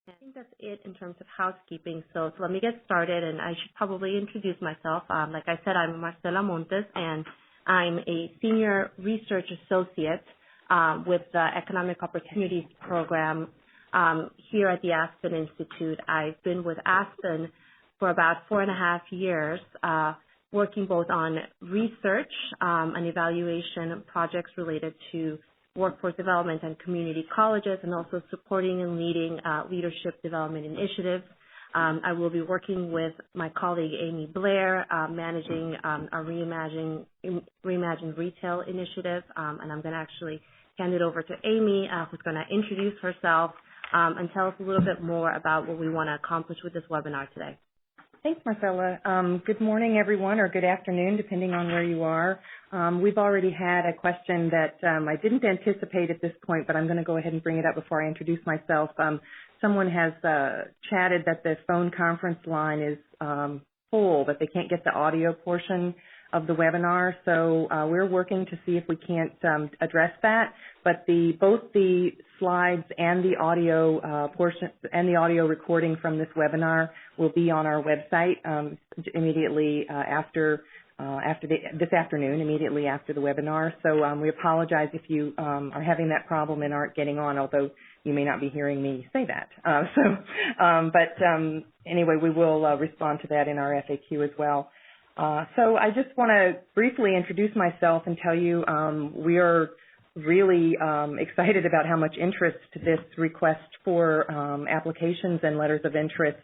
I think that's it in terms of housekeeping. So let me get started, and I should probably introduce myself. Like I said, I'm Marcela Montes, and I'm a senior research associate with the Economic Opportunities Program here at the Aspen Institute. I've been with Aspen for about 4.5 years, working both on research and evaluation projects related to workforce development and community colleges, and also supporting and leading leadership development initiatives. I will be working with my colleague Amy Blair, managing our Reimagine Retail initiative, and I'm going to actually hand it over to Amy, who's going to introduce herself and tell us a little bit more about what we want to accomplish with this webinar today. Thanks, Marcella. Good morning, everyone, or good afternoon, depending on where you are. We've already had a question that I didn't anticipate at this point, but I'm going to go ahead and bring it up before I introduce myself. Someone has chatted that the phone conference line is full, that they can't get the audio portion of the webinar. So we're working to see if we can't address that. But both the slides and the audio portion and the audio recording from this webinar will be on our website immediately this afternoon, immediately after the webinar. So we apologize if you are having that problem and aren't getting on, although you may not be hearing me say that. Anyway, we will respond to that in our FAQ as well. So I just want to briefly introduce myself and tell you we are really excited about how much interest this request for applications and letters of interest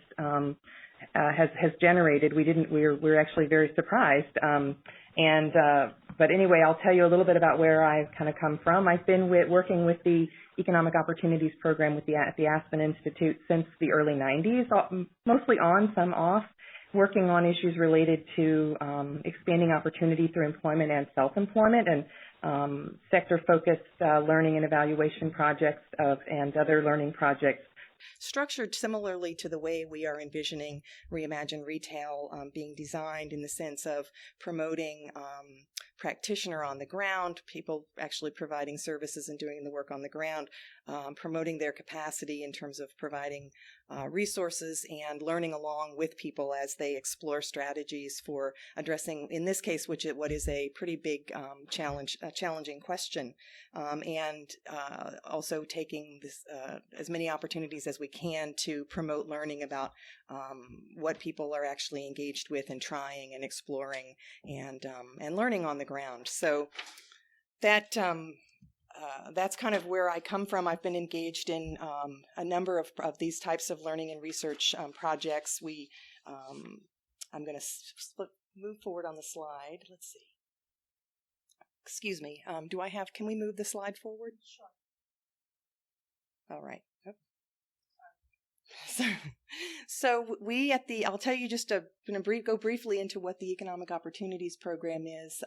has generated. We're actually very surprised. But anyway, I'll tell you a little bit about where I've kind of come from. I've been working with the Economic Opportunities Program at the Aspen Institute since the early 90s, mostly on, some off, working on issues related to expanding opportunity through employment and self-employment, and sector-focused learning and evaluation projects and other learning projects. Structured similarly to the way we are envisioning Reimagine Retail being designed, in the sense of promoting practitioner on the ground, people actually providing services and doing the work on the ground, promoting their capacity in terms of providing resources and learning along with people as they explore strategies for addressing, in this case, what is a pretty big challenging question, and also taking this, as many opportunities as we can to promote learning about what people are actually engaged with and trying and exploring and learning on the ground. So that's kind of where I come from. I've been engaged in a number of these types of learning and research projects. I'm going to move forward on the slide. Let's see. Excuse me. Can we move the slide forward? Sure. All right. So I'll tell you just go briefly into what the Economic Opportunities Program is.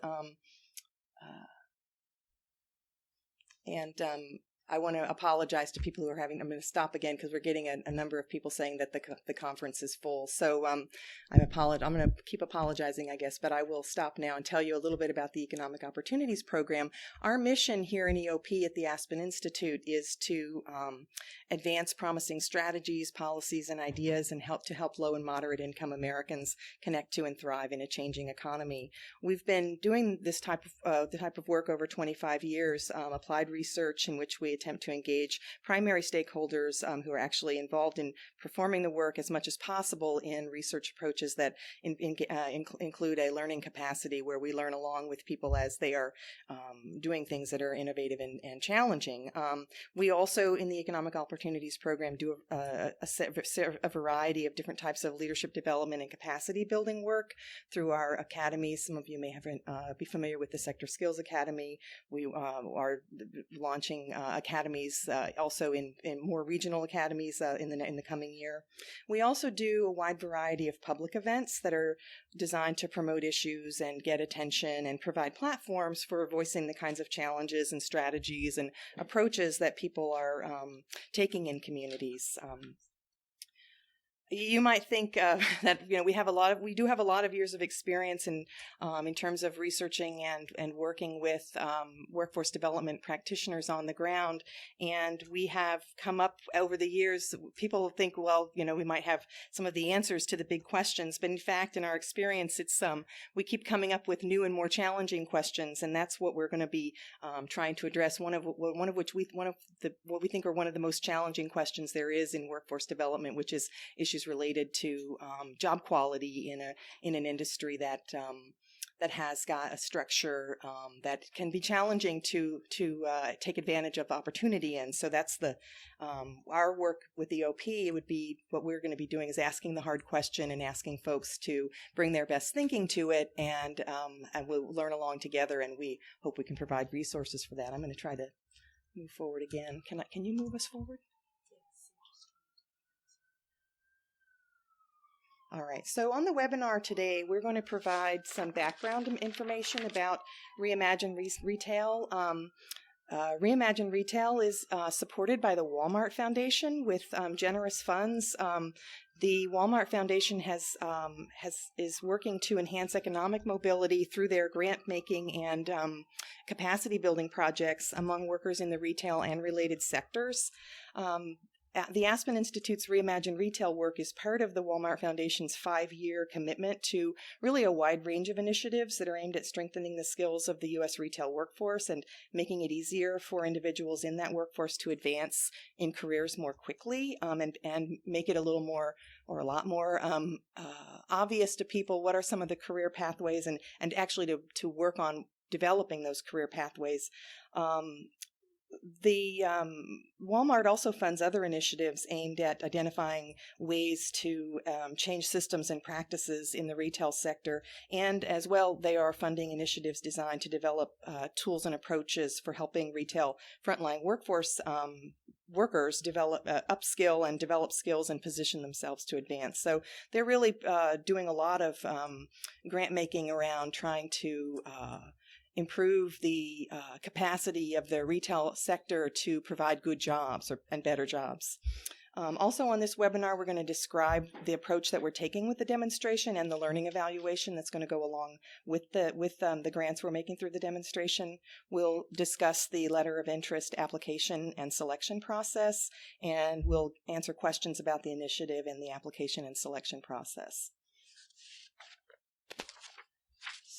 I want to apologize to people who are I'm going to stop again because we're getting a number of people saying that the conference is full. So I'm going to keep apologizing, I guess, but I will stop now and tell you a little bit about the Economic Opportunities Program. Our mission here in EOP at the Aspen Institute is to advance promising strategies, policies, and ideas, and help low and moderate income Americans connect to and thrive in a changing economy. We've been doing this type of work over 25 years, applied research in which we attempt to engage primary stakeholders who are actually involved in performing the work as much as possible in research approaches that include a learning capacity where we learn along with people as they are doing things that are innovative and challenging. We also, in the Economic Opportunities Program, do a variety of different types of leadership development and capacity building work through our academies. Some of you may be familiar with the Sector Skills Academy. We are launching academies also in more regional academies in the coming year. We also do a wide variety of public events that are designed to promote issues and get attention and provide platforms for voicing the kinds of challenges and strategies and approaches that people are taking in communities. you might think that we do have a lot of years of experience in terms of researching and working with workforce development practitioners on the ground, and we have come up over the years. People think, well, we might have some of the answers to the big questions, but in fact, in our experience, it's we keep coming up with new and more challenging questions, and that's what we're going to be trying to address. What we think are one of the most challenging questions there is in workforce development, which is issues related to job quality in an industry that has got a structure that can be challenging to take advantage of opportunity in. So that's our work with the OP. Would be what we're going to be doing is asking the hard question and asking folks to bring their best thinking to it, and we'll learn along together. And we hope we can provide resources for that. I'm going to try to move forward again. Can you move us forward? All right, so on the webinar today, we're going to provide some background information about Reimagine Retail. Reimagine Retail is supported by the Walmart Foundation with generous funds. The Walmart Foundation is working to enhance economic mobility through their grant making and capacity building projects among workers in the retail and related sectors. The Aspen Institute's Reimagine Retail work is part of the Walmart Foundation's 5-year commitment to really a wide range of initiatives that are aimed at strengthening the skills of the U.S. retail workforce and making it easier for individuals in that workforce to advance in careers more quickly, and make it a lot more obvious to people what are some of the career pathways, and actually to work on developing those career pathways. The Walmart also funds other initiatives aimed at identifying ways to change systems and practices in the retail sector, and as well, they are funding initiatives designed to develop tools and approaches for helping retail frontline workforce workers develop, upskill and develop skills and position themselves to advance. So they're really doing a lot of grant making around trying to improve the capacity of the retail sector to provide good jobs and better jobs. Also on this webinar, we're going to describe the approach that we're taking with the demonstration and the learning evaluation that's going to go along with the grants we're making through the demonstration. We'll discuss the letter of interest application and selection process, and we'll answer questions about the initiative and the application and selection process.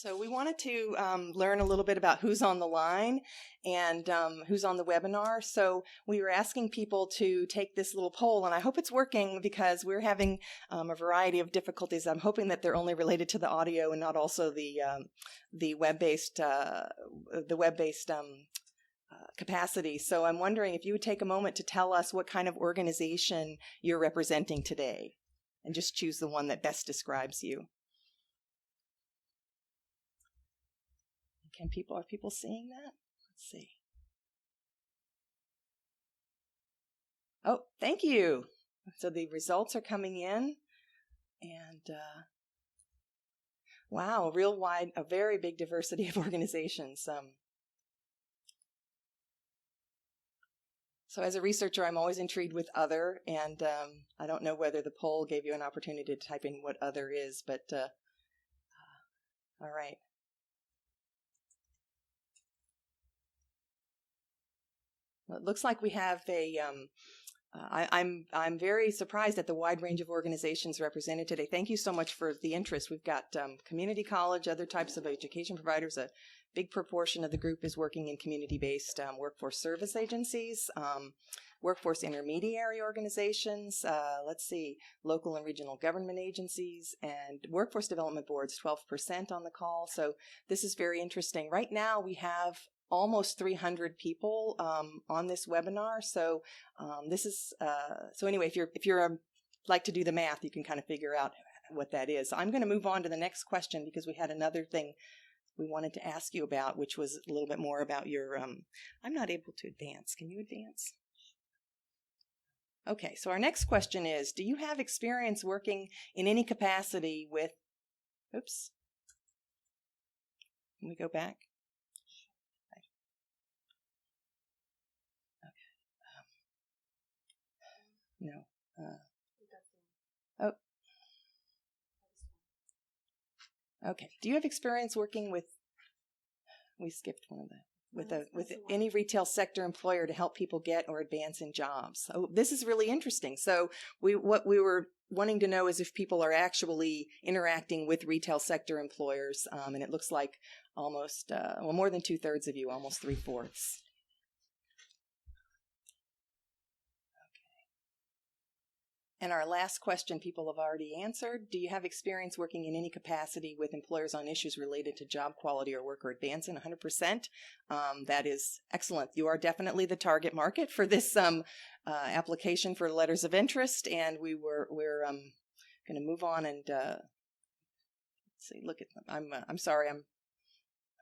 So we wanted to learn a little bit about who's on the line and who's on the webinar. So we were asking people to take this little poll, and I hope it's working because we're having a variety of difficulties. I'm hoping that they're only related to the audio and not also the web-based capacity. So I'm wondering if you would take a moment to tell us what kind of organization you're representing today, and just choose the one that best describes you. Are people seeing that? Let's see. Oh, thank you. So the results are coming in, and wow, a very big diversity of organizations. So as a researcher, I'm always intrigued with other, and I don't know whether the poll gave you an opportunity to type in what other is, but all right. Well, it looks like we have I'm very surprised at the wide range of organizations represented today. Thank you so much for the interest. We've got community college, other types of education providers. A big proportion of the group is working in community-based workforce service agencies, workforce intermediary organizations, local and regional government agencies, and workforce development boards, 12% on the call. So this is very interesting. Right now we have almost 300 people on this webinar. So this is anyway, if you're like to do the math, you can kind of figure out what that is. I'm going to move on to the next question because we had another thing we wanted to ask you about, which was a little bit more about your. I'm not able to advance. Can you advance? Okay, so our next question is: do you have experience working in any capacity with? Oops. Can we go back? No. Okay. Do you have experience working with, we skipped one of the, with any retail sector employer to help people get or advance in jobs? Oh, this is really interesting. So what we were wanting to know is if people are actually interacting with retail sector employers, and it looks like almost, more than 2/3 of you, almost 3/4. And our last question people have already answered. Do you have experience working in any capacity with employers on issues related to job quality or worker advancement? 100%. That is excellent. You are definitely the target market for this application for letters of interest. And we're going to move on and let's see. Look at them. I'm sorry.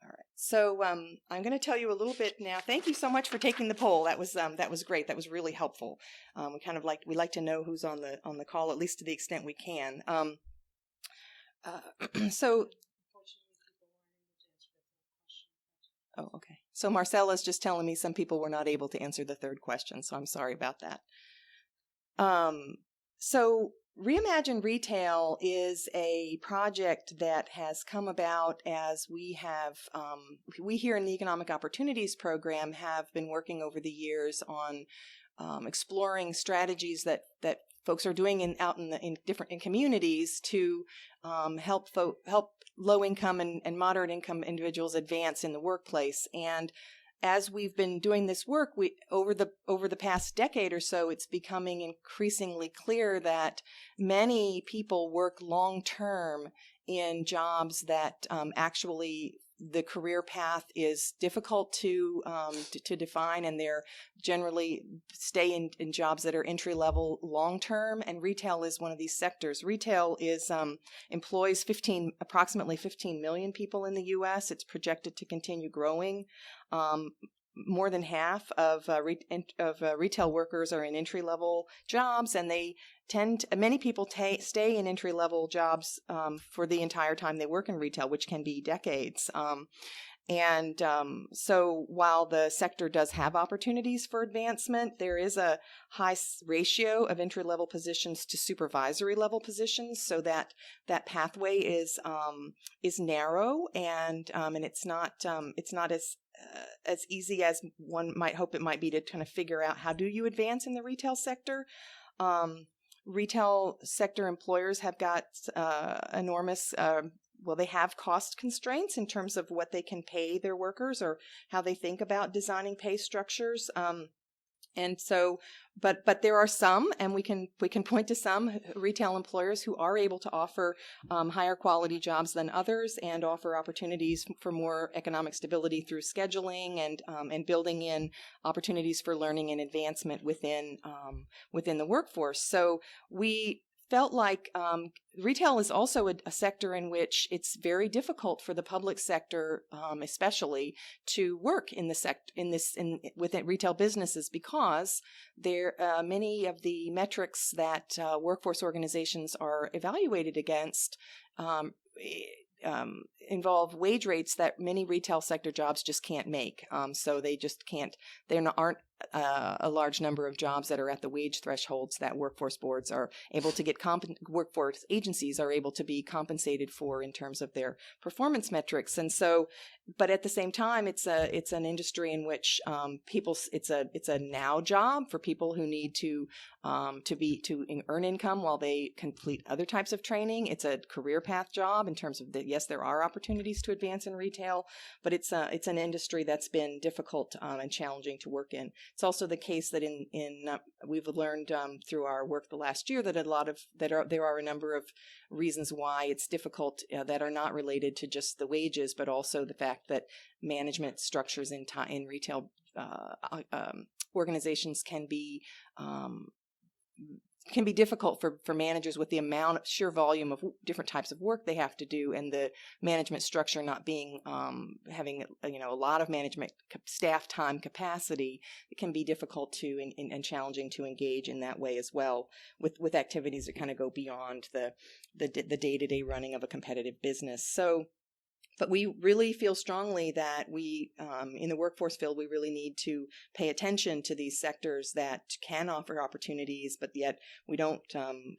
All right. So I'm going to tell you a little bit now. Thank you so much for taking the poll. That was great. That was really helpful. We like to know who's on the call, at least to the extent we can. So. Oh, okay. So Marcella's just telling me some people were not able to answer the third question, so I'm sorry about that. So Reimagine Retail is a project that has come about as we here in the Economic Opportunities Program have been working over the years on exploring strategies that folks are doing in different communities to help low-income and moderate-income individuals advance in the workplace. And as we've been doing this work, over the past decade or so, it's becoming increasingly clear that many people work long-term in jobs that actually the career path is difficult to define, and they're generally stay in jobs that are entry-level long-term, and retail is one of these sectors. Retail employs approximately 15 million people in the U.S. It's projected to continue growing. More than half of retail workers are in entry-level jobs, and many people stay in entry-level jobs for the entire time they work in retail, which can be decades. So while the sector does have opportunities for advancement, there is a high ratio of entry-level positions to supervisory level positions, so that pathway is narrow, and it's not as easy as one might hope it might be to kind of figure out how do you advance in the retail sector. Retail sector employers have got enormous they have cost constraints in terms of what they can pay their workers or how they think about designing pay structures. And so, but there are some, and we can point to some retail employers who are able to offer higher quality jobs than others, and offer opportunities for more economic stability through scheduling and building in opportunities for learning and advancement within the workforce. So we felt like retail is also a sector in which it's very difficult for the public sector, especially, to work within retail businesses, because many of the metrics that workforce organizations are evaluated against involve wage rates that many retail sector jobs just can't make. So they just can't. Aren't a large number of jobs that are at the wage thresholds that workforce boards are able to get. Workforce agencies are able to be compensated for in terms of their performance metrics. And so, but at the same time, it's an industry in which it's a now job for people who need to earn income while they complete other types of training. It's a career path job in terms of yes, there are opportunities to advance in retail, but it's an industry that's been difficult and challenging to work in. It's also the case that we've learned through our work the last year that there are a number of reasons why it's difficult that are not related to just the wages, but also the fact that management structures in retail organizations can be difficult for managers with the sheer volume of different types of work they have to do, and the management structure not being having a lot of management staff time capacity. It can be difficult and challenging to engage in that way as well with activities that kind of go beyond the day-to-day running of a competitive business. So But we really feel strongly that we, in the workforce field, we really need to pay attention to these sectors that can offer opportunities, but yet we don't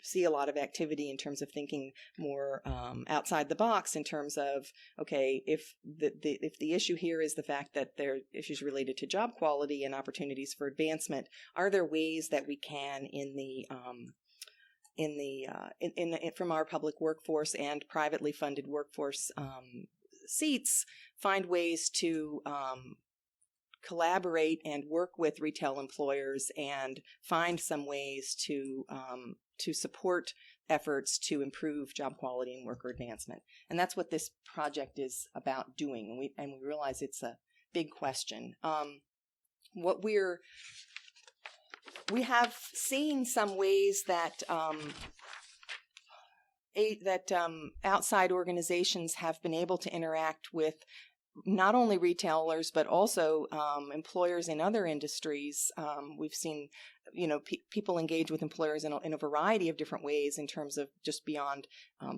see a lot of activity in terms of thinking more outside the box in terms of, okay, if the issue here is the fact that there are issues related to job quality and opportunities for advancement, are there ways that we can from our public workforce and privately funded workforce seats, find ways to collaborate and work with retail employers and find some ways to support efforts to improve job quality and worker advancement. And that's what this project is about doing. And we realize it's a big question. We have seen some ways that outside organizations have been able to interact with not only retailers but also employers in other industries. We've seen, people engage with employers in a variety of different ways in terms of just beyond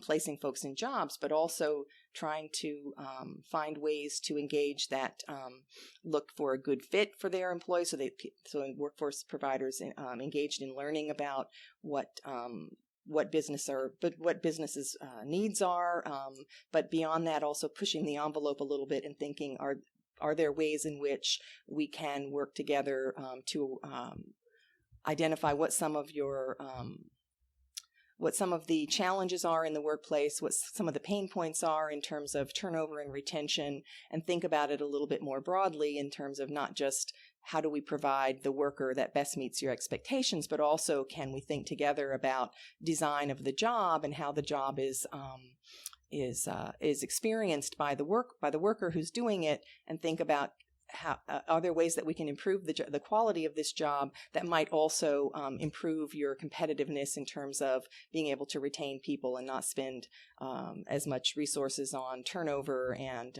placing folks in jobs, but also trying to find ways to engage that look for a good fit for their employees. So workforce providers engaged in learning about what businesses' needs are, but beyond that, also pushing the envelope a little bit and thinking, are there ways in which we can work together to identify what some of the challenges are in the workplace, what some of the pain points are in terms of turnover and retention, and think about it a little bit more broadly in terms of not just how do we provide the worker that best meets your expectations, but also can we think together about design of the job and how the job is experienced by the worker who's doing it, and think about how are there ways that we can improve the quality of this job that might also improve your competitiveness in terms of being able to retain people and not spend as much resources on turnover and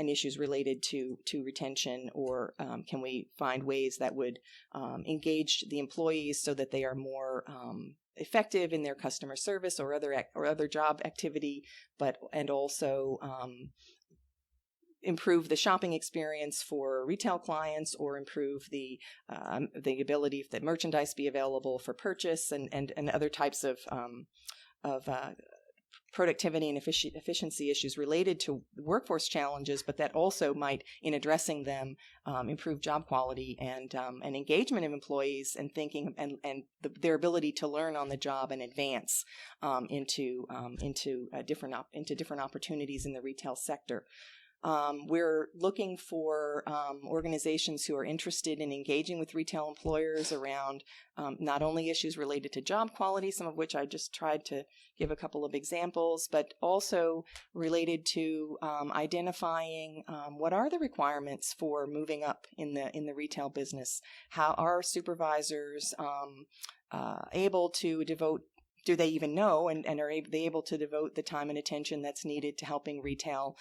issues related to retention, or can we find ways that would engage the employees so that they are more effective in their customer service or other job activity, and also improve the shopping experience for retail clients, or improve the ability that merchandise be available for purchase, and other types of productivity and efficiency issues related to workforce challenges, but that also might, in addressing them, improve job quality and engagement of employees, and thinking and their ability to learn on the job and advance into different opportunities in the retail sector. We're looking for organizations who are interested in engaging with retail employers around not only issues related to job quality, some of which I just tried to give a couple of examples, but also related to identifying what are the requirements for moving up in the retail business. How are supervisors able to devote? Do they even know, and are they able to devote the time and attention that's needed to helping retail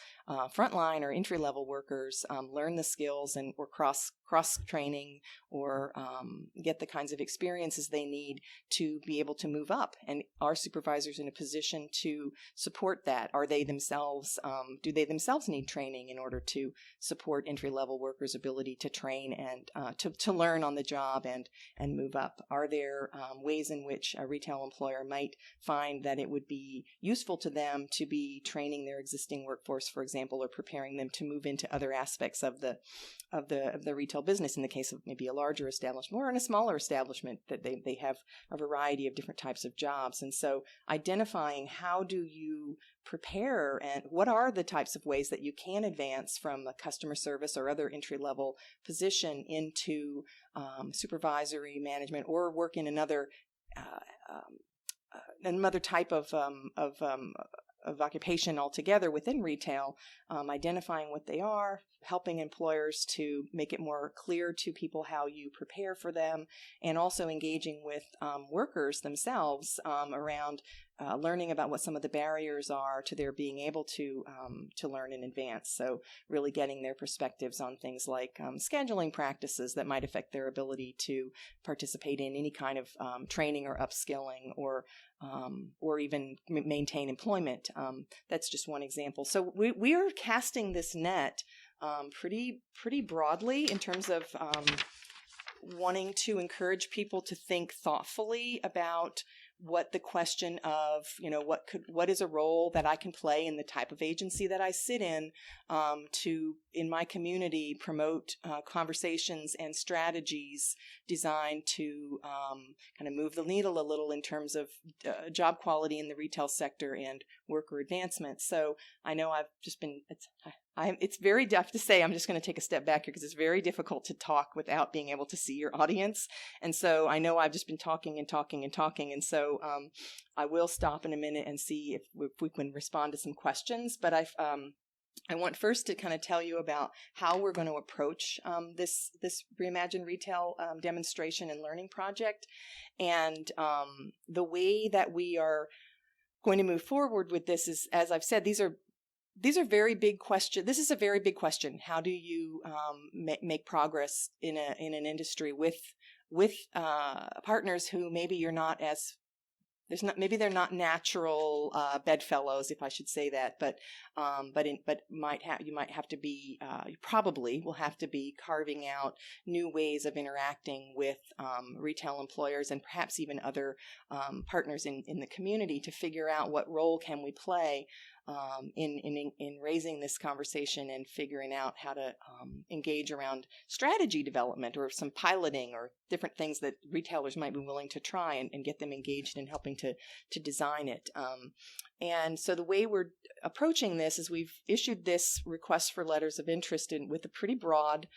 frontline or entry-level workers learn the skills or cross-training, or get the kinds of experiences they need to be able to move up? And are supervisors in a position to support that? Are they themselves, do they themselves need training in order to support entry-level workers' ability to train and to learn on the job and move up? Are there ways in which a retail employer might find that it would be useful to them to be training their existing workforce, for example, or preparing them to move into other aspects of the retail business, in the case of maybe a larger establishment or in a smaller establishment that they have a variety of different types of jobs? And so identifying how do you prepare, and what are the types of ways that you can advance from a customer service or other entry-level position into supervisory management, or work in another type of occupation altogether within retail, identifying what they are, helping employers to make it more clear to people how you prepare for them, and also engaging with workers themselves around learning about what some of the barriers are to their being able to learn in advance. So really getting their perspectives on things like scheduling practices that might affect their ability to participate in any kind of training or upskilling, or even maintain employment. That's just one example. So we are casting this net pretty broadly in terms of wanting to encourage people to think thoughtfully about what the question of, what is a role that I can play in the type of agency that I sit in, to, in my community, promote conversations and strategies designed to kind of move the needle a little in terms of job quality in the retail sector and worker advancement. So I know I've just been, it's very tough to say. I'm just going to take a step back here because it's very difficult to talk without being able to see your audience. And so I know I've just been talking. And so I will stop in a minute and see if we can respond to some questions. But I want first to kind of tell you about how we're going to approach this Reimagine Retail demonstration and learning project, and the way that we are going to move forward with this is, as I've said, these are very big questions. This is a very big question. How do you make progress in an industry with partners who maybe you're not as maybe they're not natural bedfellows, if I should say that, but you might have to be, you probably will have to be carving out new ways of interacting with retail employers and perhaps even other partners in the community to figure out what role can we play in raising this conversation and figuring out how to engage around strategy development or some piloting or different things that retailers might be willing to try and get them engaged in helping to design it. And so the way we're approaching this is we've issued this request for letters of interest with a pretty broad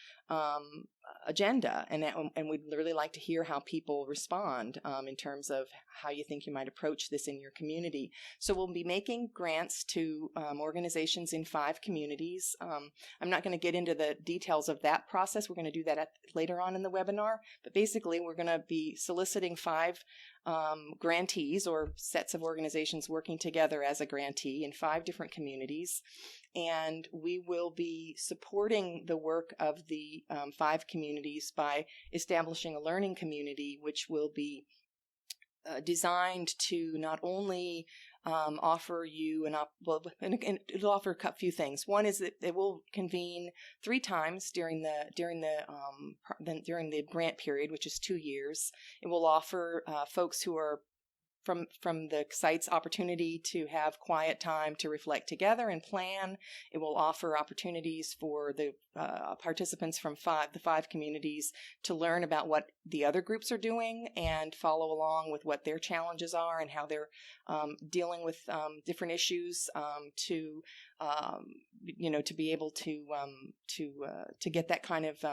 agenda, and we'd really like to hear how people respond in terms of how you think you might approach this in your community. So we'll be making grants to organizations in 5 communities. I'm not going to get into the details of that process. We're going to do that later on in the webinar, but basically we're going to be soliciting 5 grantees or sets of organizations working together as a grantee in 5 different communities. And we will be supporting the work of the 5 communities by establishing a learning community, which will be designed to not only offer you and it'll offer a few things. One is that it will convene 3 times during the grant period, which is 2 years. It will offer folks who are from the site's opportunity to have quiet time to reflect together and plan. It will offer opportunities for the participants from the 5 communities to learn about what the other groups are doing and follow along with what their challenges are and how they're dealing with different issues to be able to get that kind of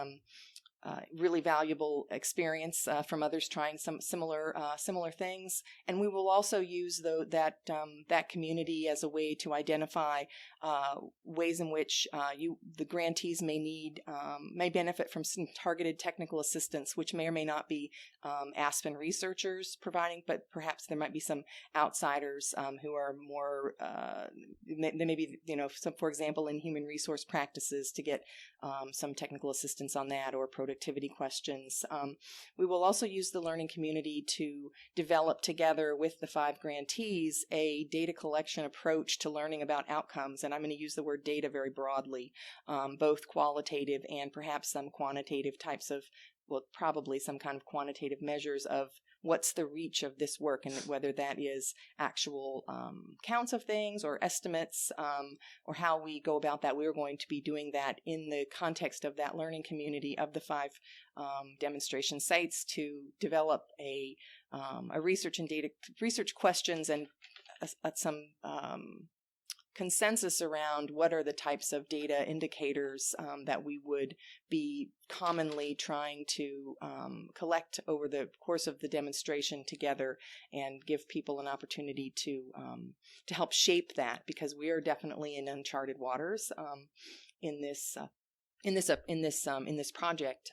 really valuable experience from others trying some similar things. And we will also use that community as a way to identify ways in which the grantees may benefit from some targeted technical assistance, which may or may not be Aspen researchers providing, but perhaps there might be some outsiders who are more maybe some, for example, in human resource practices to get some technical assistance on that, or productivity questions. We will also use the learning community to develop together with the 5 grantees a data collection approach to learning about outcomes. And I'm going to use the word data very broadly, both qualitative and perhaps some quantitative types of, probably some kind of quantitative measures of what's the reach of this work, and whether that is actual counts of things or estimates, or how we go about that. We're going to be doing that in the context of that learning community of the 5 demonstration sites to develop a research questions and some consensus around what are the types of data indicators that we would be commonly trying to collect over the course of the demonstration together, and give people an opportunity to help shape that, because we are definitely in uncharted waters in this project.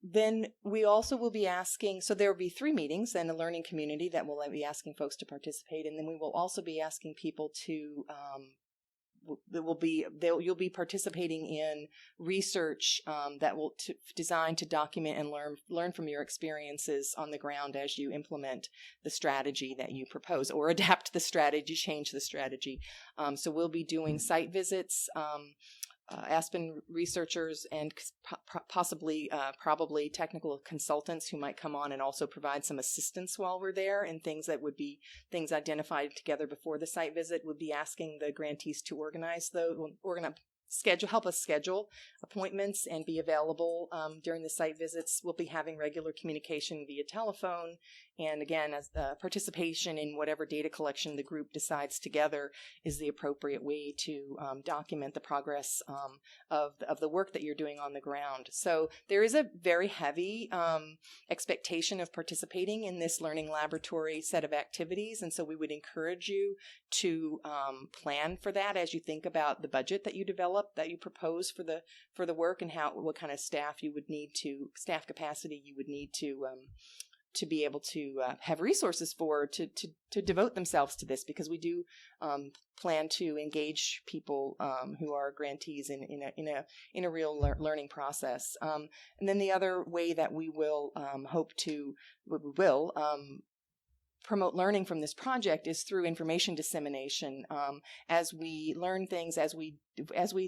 Then we also will be asking, so there will be 3 meetings and a learning community that will be asking folks to participate. And then we will also be asking people to, you'll be participating in research that will designed to document and learn from your experiences on the ground as you implement the strategy that you propose, or adapt the strategy, change the strategy. So we'll be doing site visits. Aspen researchers and probably technical consultants who might come on and also provide some assistance while we're there, and things that would be things identified together before the site visit. Would be asking the grantees to help us schedule appointments and be available during the site visits. We'll be having regular communication via telephone, and again, as participation in whatever data collection the group decides together is the appropriate way to document the progress of the work that you're doing on the ground. So there is a very heavy expectation of participating in this learning laboratory set of activities, and so we would encourage you to plan for that as you think about the budget that you develop, that you propose for the work, and what kind of staff capacity you would need to be able to have resources to devote themselves to this, because we do plan to engage people who are grantees in a real learning process. And then the other way that we will promote learning from this project is through information dissemination. As we learn things, as we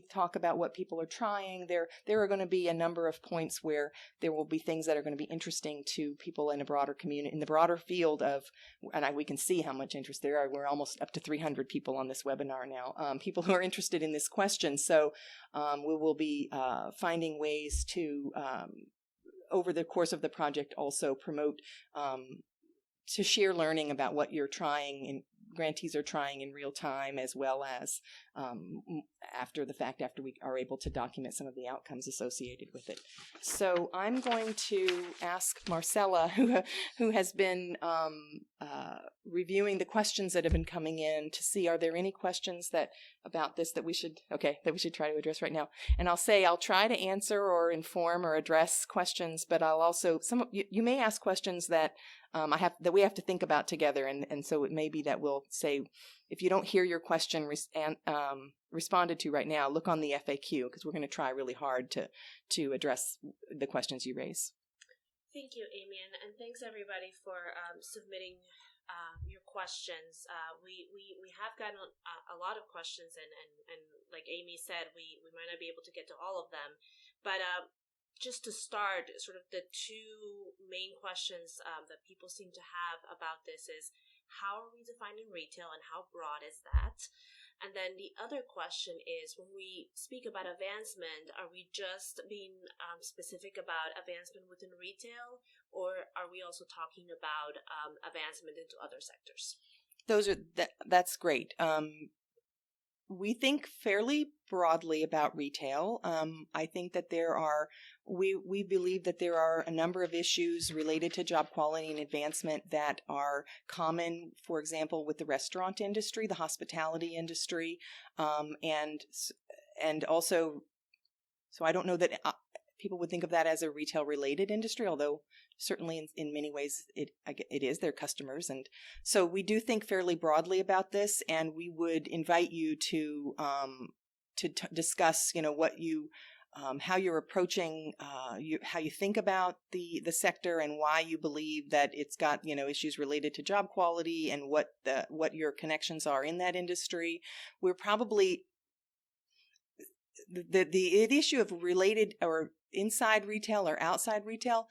talk about what people are trying, there are going to be a number of points where there will be things that are going to be interesting to people in a broader community, in the broader field of, and we can see how much interest there are. We're almost up to 300 people on this webinar now, people who are interested in this question. So we will be finding ways to, over the course of the project, also promote to share learning about what you're trying and grantees are trying in real time, as well as after the fact, after we are able to document some of the outcomes associated with it. So I'm going to ask Marcella, who has been reviewing the questions that have been coming in, to see, are there any questions about this that we should try to address right now. And I'll try to answer or inform or address questions, but I'll also, you may ask questions that we have to think about together, and so it may be that we'll say, if you don't hear your question responded to right now, look on the FAQ, because we're going to try really hard to address the questions you raise. Thank you, Amy, and thanks everybody for submitting your questions. We have gotten a lot of questions, and like Amy said, we might not be able to get to all of them, but just to start, sort of the 2 main questions that people seem to have about this is, how are we defining retail and how broad is that? And then the other question is, when we speak about advancement, are we just being specific about advancement within retail, or are we also talking about advancement into other sectors? That's great. We think fairly broadly about retail. I think that we believe that there are a number of issues related to job quality and advancement that are common, for example, with the restaurant industry, the hospitality industry, and also, so I don't know that people would think of that as a retail-related industry, although certainly in many ways it is their customers. And so we do think fairly broadly about this, and we would invite you to discuss, how you're approaching, how you think about the sector, and why you believe that it's got, issues related to job quality, and what your connections are in that industry. We're probably the issue of related or inside retail or outside retail.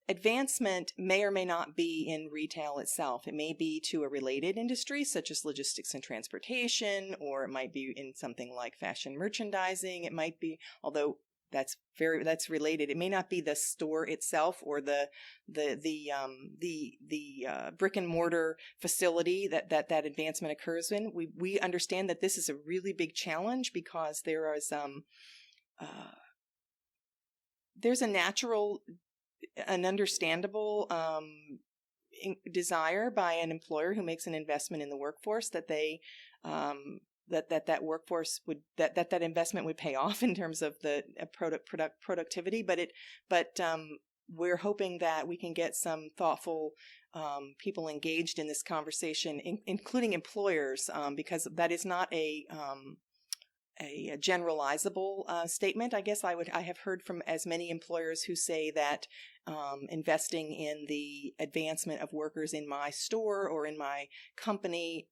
Advancement may or may not be in retail itself. It may be to a related industry, such as logistics and transportation, or it might be in something like fashion merchandising. It might be, although that's related. It may not be the store itself or the brick and mortar facility that advancement occurs in. We understand that this is a really big challenge, because there's a natural, an understandable desire by an employer who makes an investment in the workforce that they that workforce would that investment would pay off in terms of the productivity, but we're hoping that we can get some thoughtful people engaged in this conversation, including employers, because that is not a generalizable statement. I guess I have heard from as many employers who say that investing in the advancement of workers in my store or in my company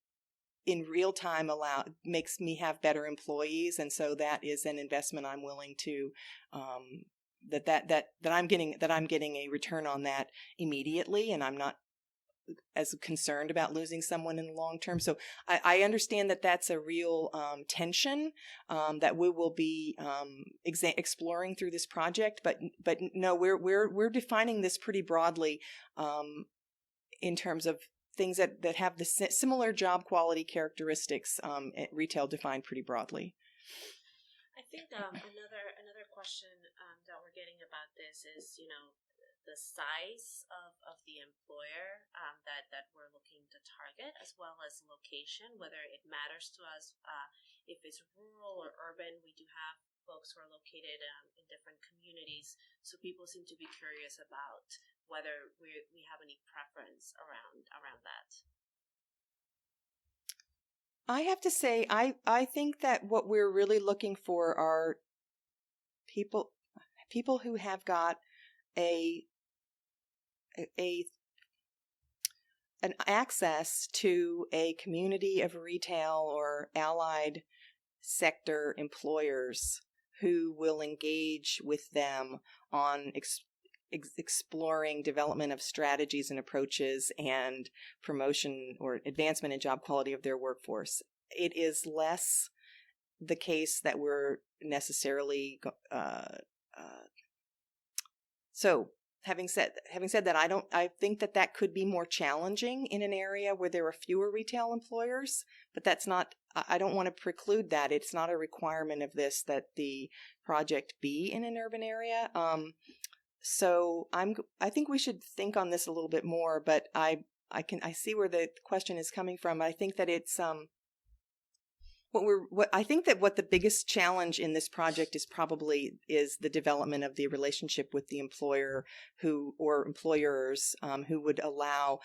in real time makes me have better employees, and so that is an investment I'm willing to that I'm getting a return on that immediately, and I'm not as concerned about losing someone in the long term. So I understand that that's a real tension that we will be exploring through this project. But no, we're defining this pretty broadly in terms of things that have the similar job quality characteristics. Retail defined pretty broadly. I think another question that we're getting about this is, the size of the employer that we're looking to target, as well as location, whether it matters to us if it's rural or urban. We do have folks who are located in different communities, so people seem to be curious about whether we have any preference around that. I have to say, I think that what we're really looking for are people who have got an access to a community of retail or allied sector employers who will engage with them on exploring development of strategies and approaches and promotion or advancement in job quality of their workforce. It is less the case that we're necessarily so having said that, I think that could be more challenging in an area where there are fewer retail employers, but that's not, I don't want to preclude that. It's not a requirement of this that the project be in an urban area. So I think we should think on this a little bit more, but I see where the question is coming from. I think that it's what the biggest challenge in this project is the development of the relationship with the employer or employers who would allow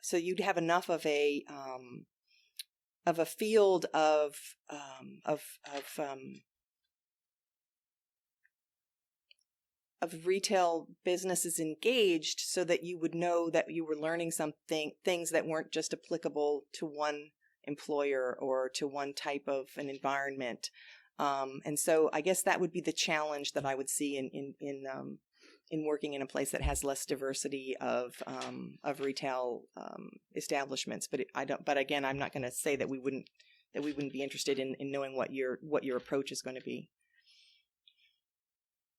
so you'd have enough of a field of retail businesses engaged, so that you would know that you were learning things that weren't just applicable to one employer or to one type of an environment. And so I guess that would be the challenge that I would see in working in a place that has less diversity of retail establishments. But again, I'm not going to say that we wouldn't be interested in knowing what your approach is going to be.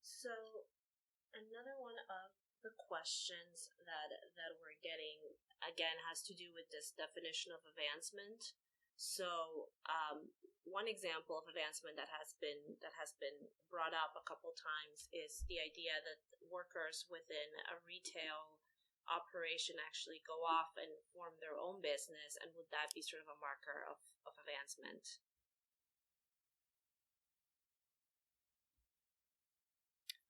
So another one of the questions that we're getting, again, has to do with this definition of advancement. So one example of advancement that has been brought up a couple times is the idea that workers within a retail operation actually go off and form their own business, and would that be sort of a marker of advancement?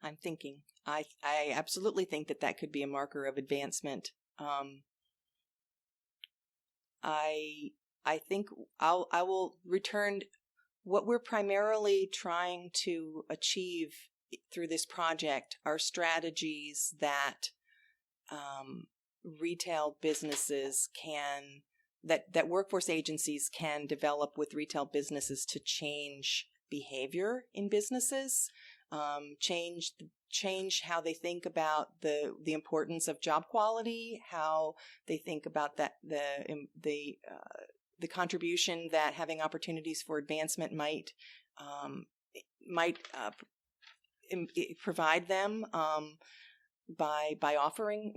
I'm thinking. I absolutely think that could be a marker of advancement. I think I will return what we're primarily trying to achieve through this project are strategies that retail businesses that workforce agencies can develop with retail businesses to change behavior in businesses, change how they think about the importance of job quality, how they think about that the contribution that having opportunities for advancement might provide them by offering,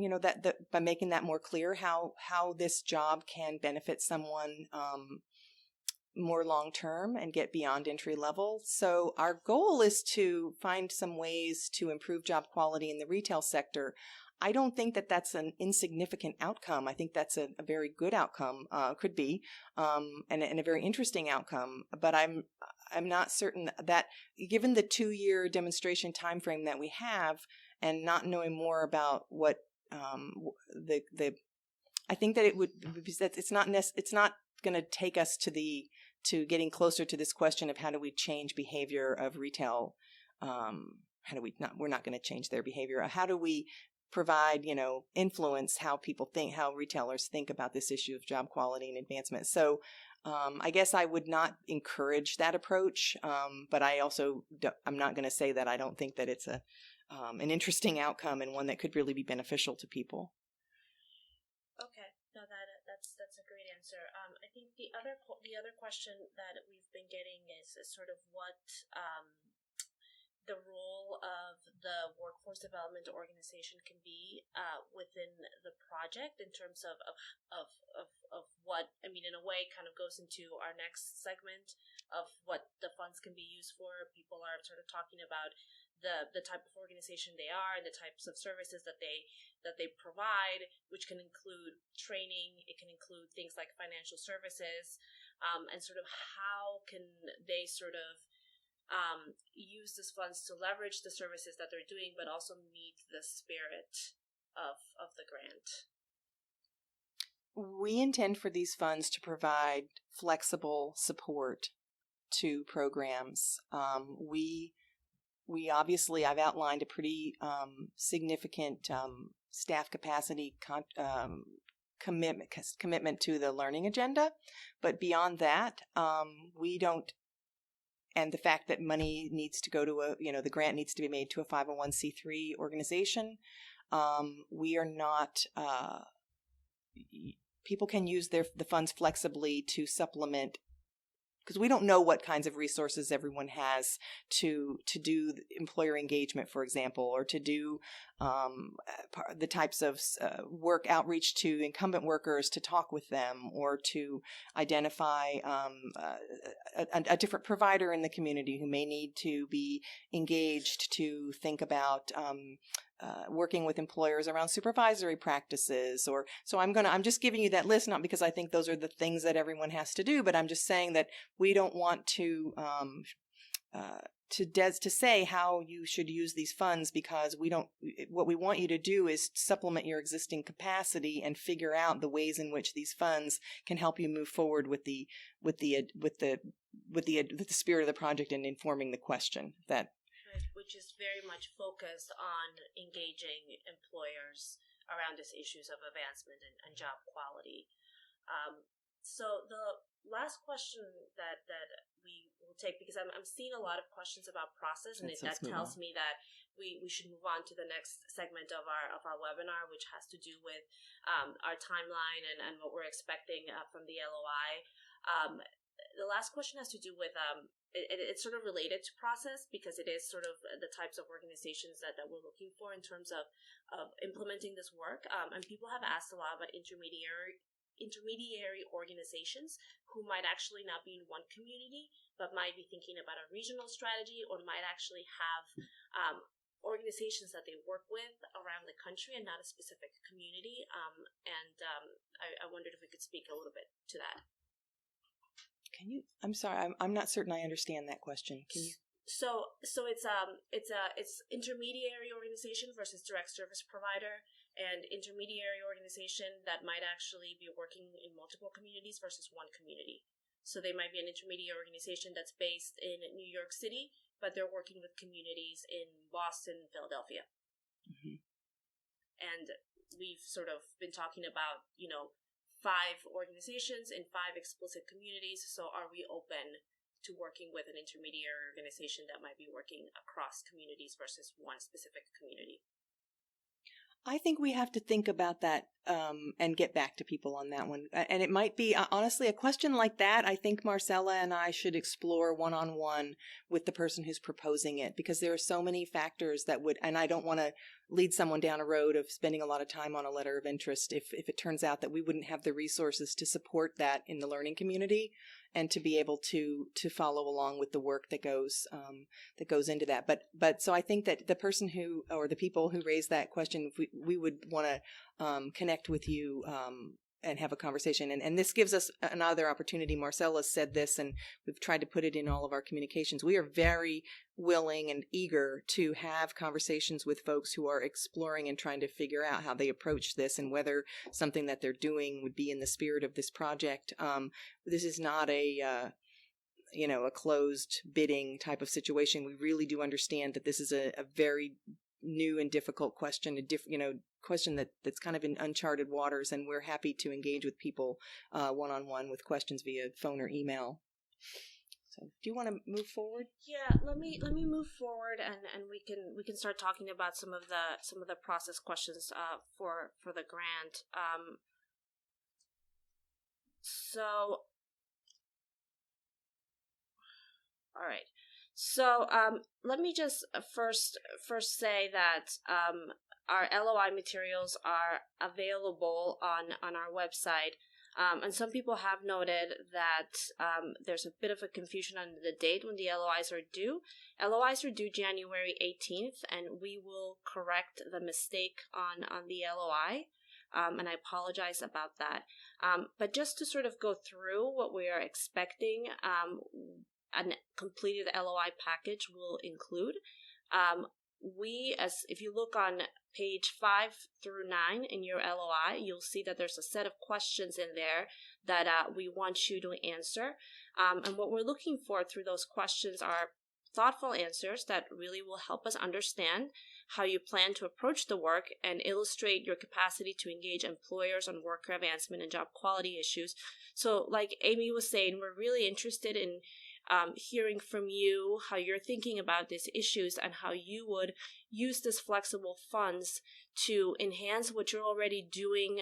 by making that more clear how this job can benefit someone more long-term and get beyond entry level. So our goal is to find some ways to improve job quality in the retail sector. I don't think that that's an insignificant outcome. I think that's a very good outcome, could be, and a very interesting outcome. But I'm not certain that, given the 2-year demonstration timeframe that we have, and not knowing more about what I think that it's not going to take us to getting closer to this question of how do we change behavior of retail. We're not going to change their behavior. How do we provide, influence how people think, how retailers think about this issue of job quality and advancement. So I guess I would not encourage that approach, but I'm not going to say that I don't think that it's an interesting outcome and one that could really be beneficial to people. Okay, no, that's a great answer. I think the other question that we've been getting is sort of what the role of the workforce development organization can be within the project in terms of what, I mean, in a way kind of goes into our next segment of what the funds can be used for. People are sort of talking about the type of organization they are and the types of services that they provide, which can include training, it can include things like financial services, and sort of how can they sort of use these funds to leverage the services that they're doing, but also meet the spirit of the grant. We intend for these funds to provide flexible support to programs. We obviously, I've outlined a pretty significant staff capacity commitment to the learning agenda, but beyond that, we don't. And the fact that money needs to go to the grant needs to be made to a 501c3 organization. We are not, people can use the funds flexibly to supplement, because we don't know what kinds of resources everyone has to do employer engagement, for example, or to do the types of work outreach to incumbent workers to talk with them, or to identify a different provider in the community who may need to be engaged to think about working with employers around supervisory practices. I'm just giving you that list, not because I think those are the things that everyone has to do, but I'm just saying that we don't want to say how you should use these funds, because what we want you to do is supplement your existing capacity and figure out the ways in which these funds can help you move forward with the spirit of the project and informing the question that. Which is very much focused on engaging employers around these issues of advancement and job quality. So the last question that we will take, because I'm seeing a lot of questions about process, and that tells me that we should move on to the next segment of our webinar, which has to do with our timeline and what we're expecting from the LOI. The last question has to do with it's sort of related to process, because it is sort of the types of organizations that we're looking for in terms of implementing this work. And people have asked a lot about intermediary organizations who might actually not be in one community, but might be thinking about a regional strategy, or might actually have organizations that they work with around the country and not a specific community. I wondered if we could speak a little bit to that. I'm sorry, I'm not certain I understand that question. Can you? So it's intermediary organization versus direct service provider, and intermediary organization that might actually be working in multiple communities versus one community. So they might be an intermediary organization that's based in New York City, but they're working with communities in Boston, Philadelphia. Mm-hmm. And we've sort of been talking about, 5 organizations in 5 explicit communities. So are we open to working with an intermediary organization that might be working across communities versus one specific community? I think we have to think about that and get back to people on that one. And it might be, honestly, a question like that, I think Marcella and I should explore one-on-one with the person who's proposing it, because there are so many factors that would, and I don't want to lead someone down a road of spending a lot of time on a letter of interest if it turns out that we wouldn't have the resources to support that in the learning community and to be able to follow along with the work that goes into that. But so I think that the person who, or the people who raised that question, we would want to connect with you and have a conversation. And this gives us another opportunity. Marcella said this, and we've tried to put it in all of our communications. We are very willing and eager to have conversations with folks who are exploring and trying to figure out how they approach this and whether something that they're doing would be in the spirit of this project. This is not a closed bidding type of situation. We really do understand that this is a very new and difficult question, question that's kind of in uncharted waters, and we're happy to engage with people one-on-one with questions via phone or email. So, do you want to move forward? Yeah, let me move forward, and we can start talking about some of the process questions for the grant. All right. So let me just first say that our LOI materials are available on our website. And some people have noted that there's a bit of a confusion on the date when the LOIs are due. LOIs are due January 18th, and we will correct the mistake on the LOI. And I apologize about that. But just to sort of go through what we are expecting, a completed LOI package will include. If you look on page 5 through 9 in your LOI, you'll see that there's a set of questions in there that we want you to answer. And what we're looking for through those questions are thoughtful answers that really will help us understand how you plan to approach the work and illustrate your capacity to engage employers on worker advancement and job quality issues. So like Amy was saying, we're really interested in hearing from you how you're thinking about these issues and how you would use this flexible funds to enhance what you're already doing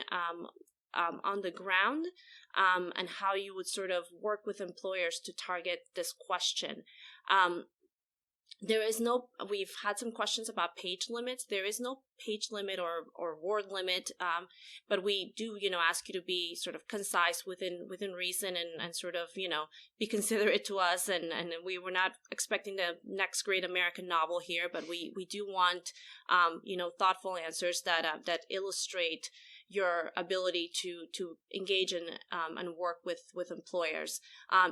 on the ground, and how you would sort of work with employers to target this question. We've had some questions about page limits. There is no page limit or word limit, but we do, ask you to be sort of concise within reason and sort of, be considerate to us. And we were not expecting the next great American novel here, but we do want, thoughtful answers that illustrate your ability to engage in and work with employers.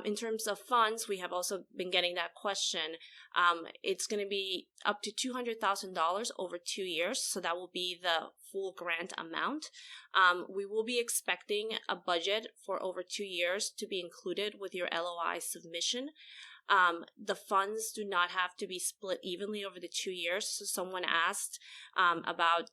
In terms of funds, we have also been getting that question. It's going to be up to $200,000 over 2 years, so that will be the full grant amount. We will be expecting a budget for over 2 years to be included with your LOI submission. The funds do not have to be split evenly over the 2 years. So someone asked about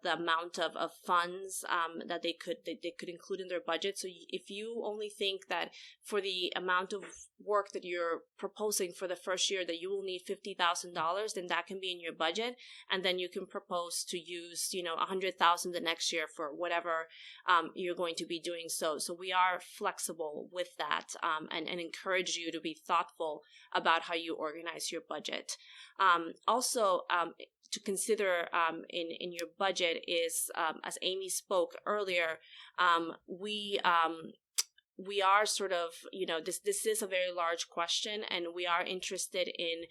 the amount of funds that they could include in their budget. So if you only think that for the amount of work that you're proposing for the first year that you will need $50,000, then that can be in your budget, and then you can propose to use $100,000 the next year for whatever you're going to be doing. So we are flexible with that, and encourage you to be thoughtful about how you organize your budget. Also, to consider in your budget is, as Amy spoke earlier, we are sort of, this is a very large question, and we are interested in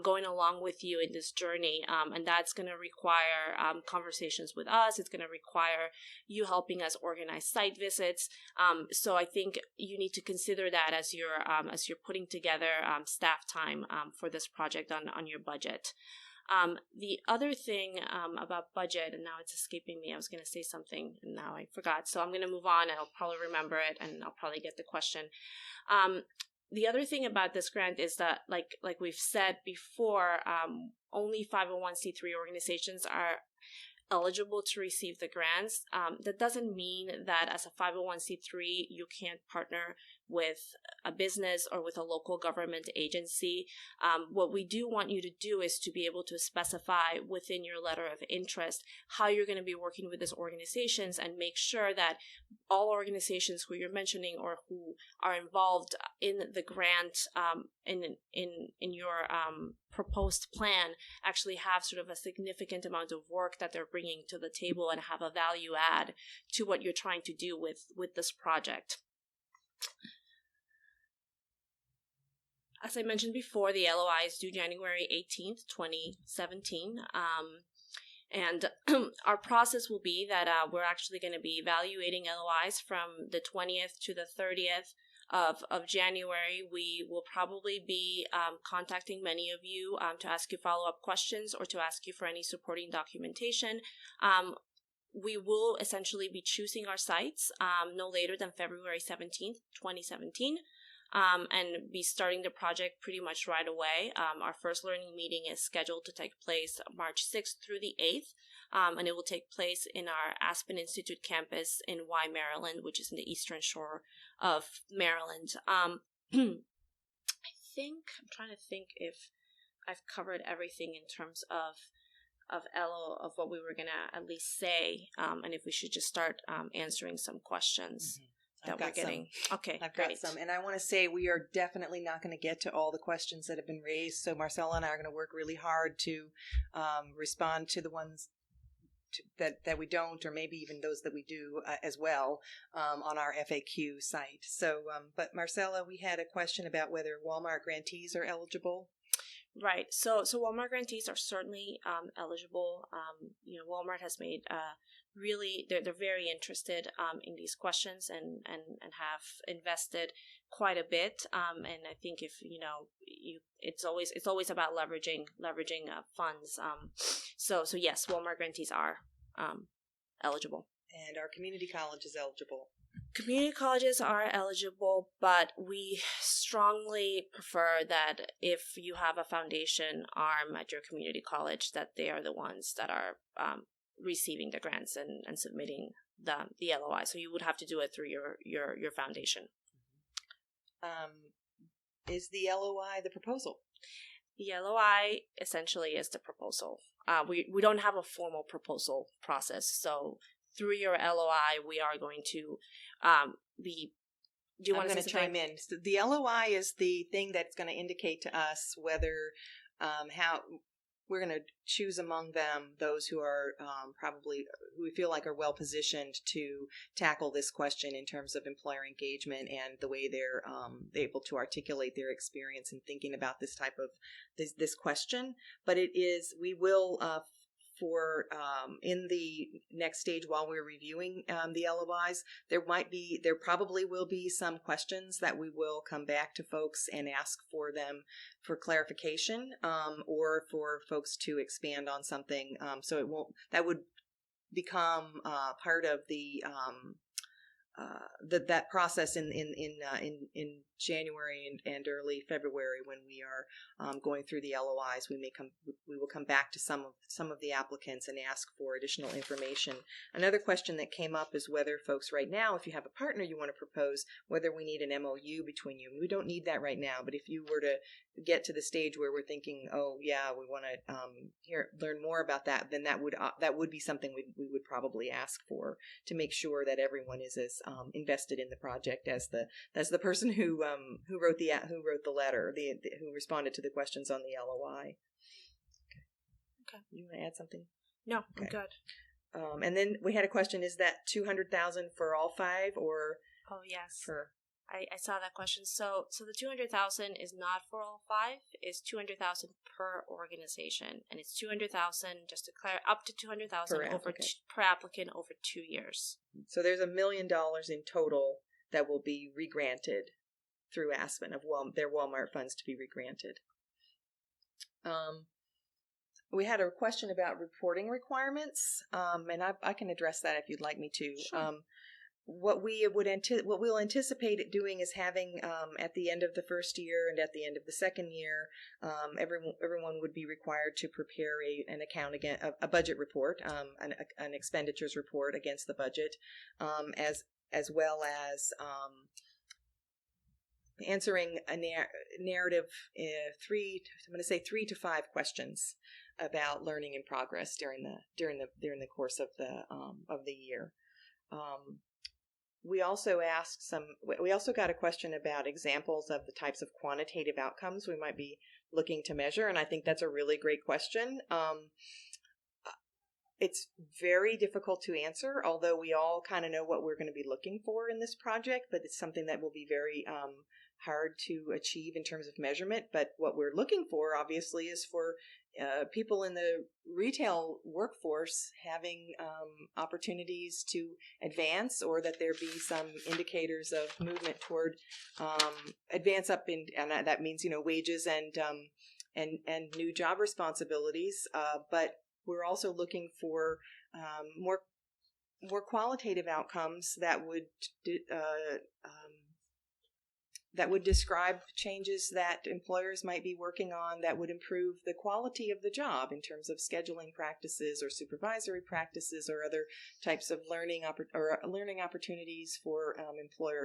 going along with you in this journey. And that's going to require conversations with us. It's going to require you helping us organize site visits. So I think you need to consider that as you're putting together staff time for this project on your budget. The other thing about budget, and now it's escaping me, I was going to say something and now I forgot. So I'm going to move on and I'll probably remember it and I'll probably get the question. The other thing about this grant is that, like we've said before, only 501c3 organizations are eligible to receive the grants. That doesn't mean that as a 501c3 you can't partner with a business or with a local government agency. What we do want you to do is to be able to specify within your letter of interest how you're going to be working with these organizations, and make sure that all organizations who you're mentioning or who are involved in the grant in your proposed plan actually have sort of a significant amount of work that they're bringing to the table and have a value add to what you're trying to do with this project. As I mentioned before, the LOI is due January 18th, 2017. And our process will be that we're actually going to be evaluating LOIs from the 20th to the 30th of January. We will probably be contacting many of you to ask you follow-up questions or to ask you for any supporting documentation. We will essentially be choosing our sites no later than February 17th, 2017. And be starting the project pretty much right away. Our first learning meeting is scheduled to take place March 6th through the 8th, and it will take place in our Aspen Institute campus in Maryland, which is in the eastern shore of Maryland. I'm trying to think if I've covered everything in terms of what we were going to at least say, and if we should just start answering some questions. Mm-hmm. That we're getting. Okay, I've got some. And I want to say we are definitely not going to get to all the questions that have been raised. So Marcella and I are going to work really hard to respond to the ones that we don't, or maybe even those that we do as well on our FAQ site. So, but Marcella, we had a question about whether Walmart grantees are eligible. Right. So Walmart grantees are certainly eligible. Walmart has made really they're very interested in these questions and have invested quite a bit. And I think if it's always about leveraging funds. So yes, Walmart grantees are eligible. And our community college is eligible. Community colleges are eligible, but we strongly prefer that if you have a foundation arm at your community college, that they are the ones that are receiving the grants and submitting the LOI. So you would have to do it through your foundation. Is the LOI the proposal? The LOI essentially is the proposal. We don't have a formal proposal process, so through your LOI, we are going to be. Do you want to chime in? So the LOI is the thing that's going to indicate to us whether how we're going to choose among them those who are who we feel like are well positioned to tackle this question in terms of employer engagement and the way they're able to articulate their experience in thinking about this type of this question. But we will. In the next stage while we're reviewing the LOIs, there probably will be some questions that we will come back to folks and ask for them for clarification or for folks to expand on something. So that would become part of the that process in January and early February when we are going through the LOIs. We will come back to some of the applicants and ask for additional information. Another question that came up is whether folks right now, if you have a partner you want to propose, whether we need an MOU between you. We don't need that right now, but if you were to get to the stage where we're thinking, oh yeah, we want to learn more about that, then that would be something we would probably ask for to make sure that everyone is as invested in the project as the person who wrote the letter, who responded to the questions on the LOI. Okay. You want to add something? No, okay. I'm good. And then we had a question: is that $200,000 for all five, or? Oh yes. For I saw that question. So the $200,000 is not for all five. It's $200,000 per organization, and it's $200,000 just to clarify, up to $200,000 per applicant over 2 years. So there's $1 million in total that will be regranted through Aspen of their Walmart funds to be regranted. We had a question about reporting requirements, and I can address that if you'd like me to. Sure. What we'll anticipate doing is having at the end of the first year and at the end of the second year, everyone would be required to prepare a budget report, an expenditures report against the budget, as well as answering a narrative, I'm going to say 3 to 5 questions about learning in progress during the course of the year. We also got a question about examples of the types of quantitative outcomes we might be looking to measure, and I think that's a really great question. It's very difficult to answer, although we all kind of know what we're going to be looking for in this project, but it's something that will be very hard to achieve in terms of measurement. But what we're looking for, obviously, is for people in the retail workforce having opportunities to advance, or that there be some indicators of movement toward advance up in, and that means, wages and new job responsibilities. But we're also looking for more qualitative outcomes that would describe changes that employers might be working on that would improve the quality of the job in terms of scheduling practices or supervisory practices or other types of learning opportunities for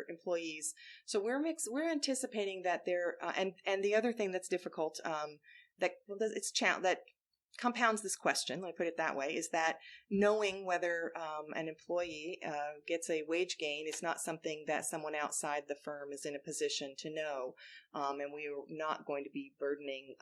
employees. So we're anticipating that there and the other thing that's difficult that compounds this question, let me put it that way, is that knowing whether an employee gets a wage gain is not something that someone outside the firm is in a position to know. And we are not going to be burdening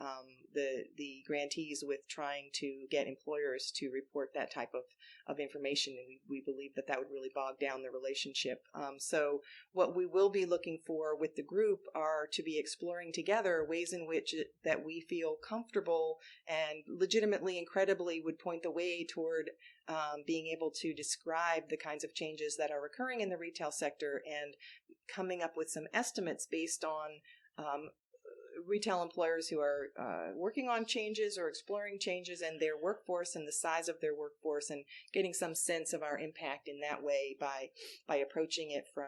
the grantees with trying to get employers to report that type of information. And we believe that would really bog down the relationship. So what we will be looking for with the group are to be exploring together ways in which that we feel comfortable and legitimately and credibly would point the way toward being able to describe the kinds of changes that are occurring in the retail sector and coming up with some estimates based on retail employers who are working on changes or exploring changes and their workforce and the size of their workforce, and getting some sense of our impact in that way by approaching it from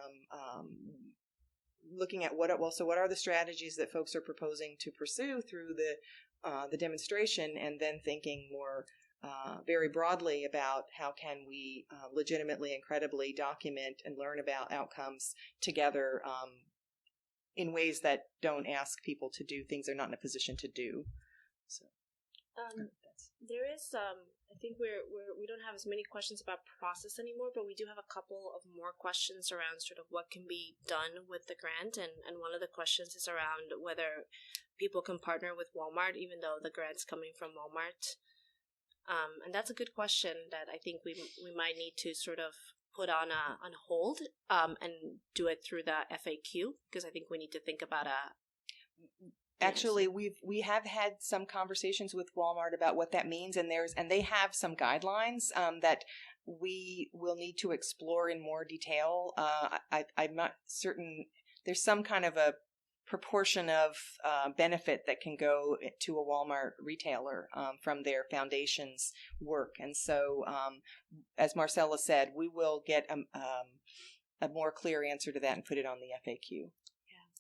looking at what are the strategies that folks are proposing to pursue through the demonstration, and then thinking more very broadly about how can we legitimately and credibly document and learn about outcomes together in ways that don't ask people to do things they're not in a position to do. So there is I think we don't have as many questions about process anymore, but we do have a couple of more questions around sort of what can be done with the grant, and one of the questions is around whether people can partner with Walmart even though the grant's coming from Walmart. And that's a good question that I think we might need to sort of put on hold and do it through the FAQ, because I think we need to think about Actually, we have had some conversations with Walmart about what that means, and they have some guidelines that we will need to explore in more detail. I'm not certain. There's some kind of a proportion of benefit that can go to a Walmart retailer from their foundation's work, and so as Marcella said, we will get a more clear answer to that and put it on the FAQ.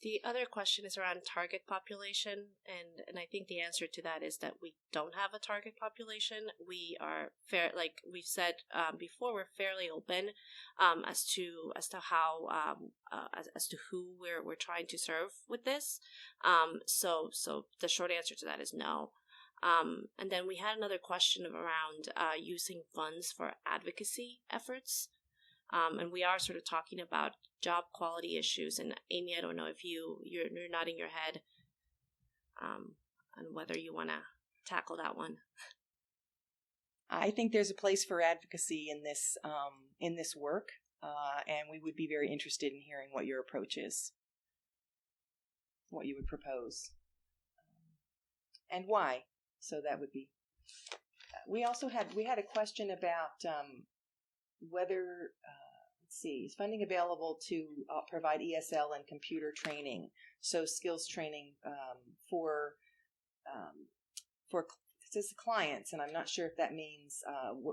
The other question is around target population, and I think the answer to that is that we don't have a target population. We are like we've said before, we're fairly open as to how as to who we're trying to serve with this. So the short answer to that is no. And then we had another question around using funds for advocacy efforts. And we are sort of talking about job quality issues. And Amy, I don't know if you're nodding your head on whether you want to tackle that one. I think there's a place for advocacy in this work, and we would be very interested in hearing what your approach is, what you would propose, and why. So that would be. We had a question about whether. Is funding available to provide ESL and computer training, so skills training for clients, and I'm not sure if that means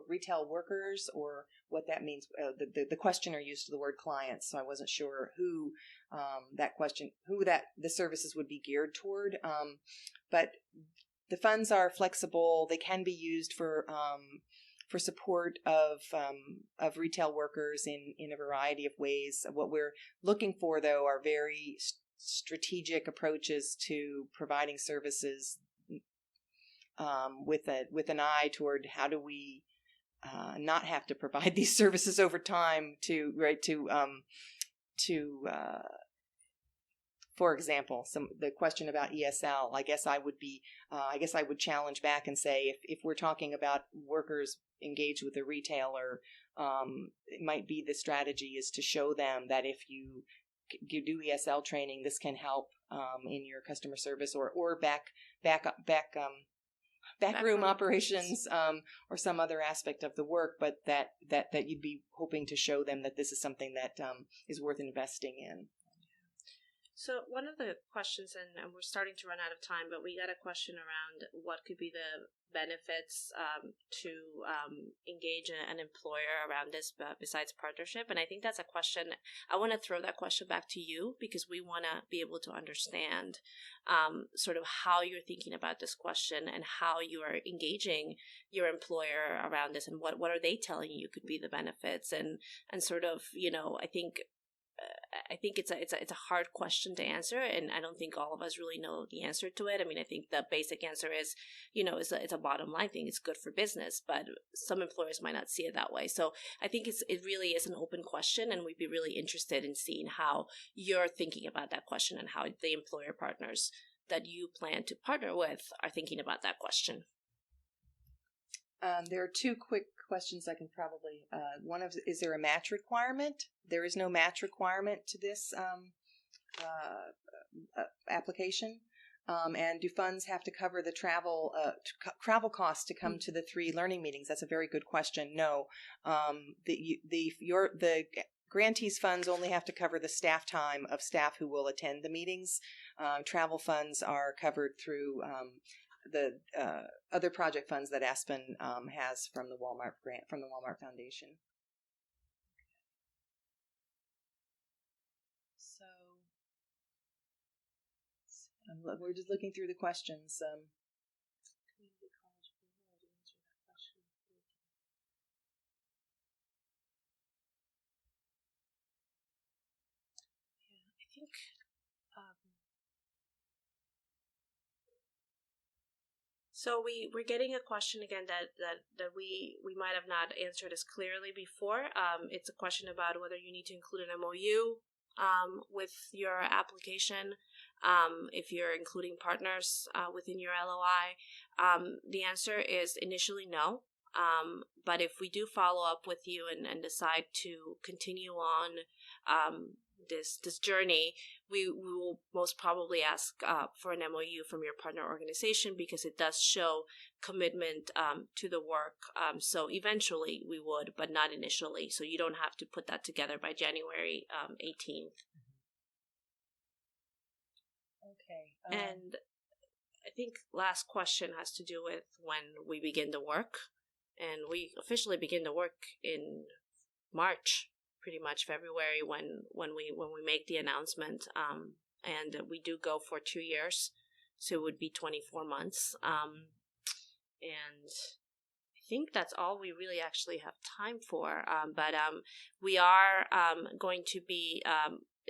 retail workers or what that means. The questioner used the word clients, so I wasn't sure who the services would be geared toward. But the funds are flexible; they can be used for support of retail workers in a variety of ways. What we're looking for, though, are very strategic approaches to providing services with an eye toward how do we not have to provide these services over time for example, the question about ESL, I guess I would challenge back and say if we're talking about workers engaged with a retailer, it might be the strategy is to show them that if you do ESL training, this can help in your customer service or backroom operations or some other aspect of the work, but that you'd be hoping to show them that this is something that is worth investing in. So one of the questions, and we're starting to run out of time, but we got a question around what could be the benefits to engage an employer around this besides partnership. And I think that's a question, I want to throw that question back to you because we want to be able to understand sort of how you're thinking about this question and how you are engaging your employer around this and what are they telling you could be the benefits and sort of, I think it's a hard question to answer, and I don't think all of us really know the answer to it. I mean, I think the basic answer is, it's a bottom line thing. It's good for business, but some employers might not see it that way. So I think it really is an open question, and we'd be really interested in seeing how you're thinking about that question and how the employer partners that you plan to partner with are thinking about that question. There are two quick questions I can probably, one of, is there a match requirement? There is no match requirement to this application. And do funds have to cover the travel costs to come to the 3 learning meetings? That's a very good question. No, the grantees funds only have to cover the staff time of staff who will attend the meetings. Travel funds are covered through the other project funds that Aspen has from the Walmart grant, from the Walmart Foundation. So we're just looking through the questions. Community college program to answer that question. Yeah, I think. So we're getting a question again that we might have not answered as clearly before. It's a question about whether you need to include an MOU with your application, if you're including partners within your LOI. The answer is initially no. But if we do follow up with you and decide to continue on this journey, we will most probably ask for an MOU from your partner organization because it does show commitment to the work. So eventually we would, but not initially. So you don't have to put that together by January 18th. Okay. And I think last question has to do with when we begin the work. And we officially begin the work in March. Pretty much February when we make the announcement, and we do go for 2 years, so it would be 24 months. And I think that's all we really actually have time for. But we are going to be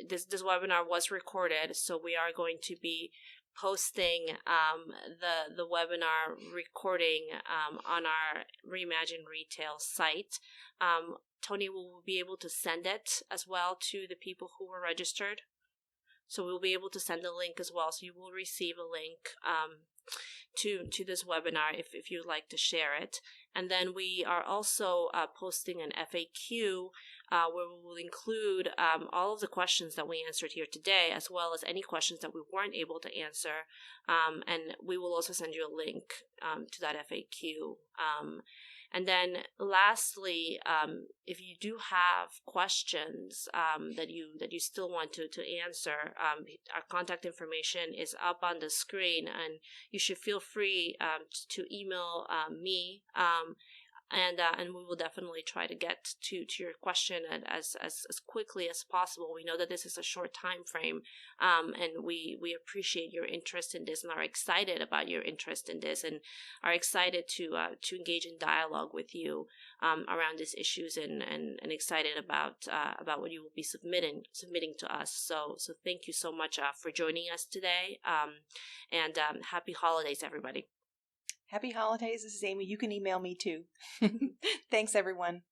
this webinar was recorded, so we are going to be posting the webinar recording on our Reimagine Retail site. Tony will be able to send it as well to the people who were registered. So we'll be able to send a link as well. So you will receive a link to this webinar if you'd like to share it. And then we are also posting an FAQ where we will include all of the questions that we answered here today, as well as any questions that we weren't able to answer. And we will also send you a link to that FAQ. And then lastly, if you do have questions that you still want to answer, our contact information is up on the screen, and you should feel free to email me. and we will definitely try to get to your question as quickly as possible. We know that this is a short time frame, and we appreciate your interest in this and are excited about your interest in this, and are excited to engage in dialogue with you around these issues, and excited about what you will be submitting to us. So thank you so much for joining us today, and happy holidays, everybody. Happy holidays. This is Amy. You can email me too. Thanks, everyone.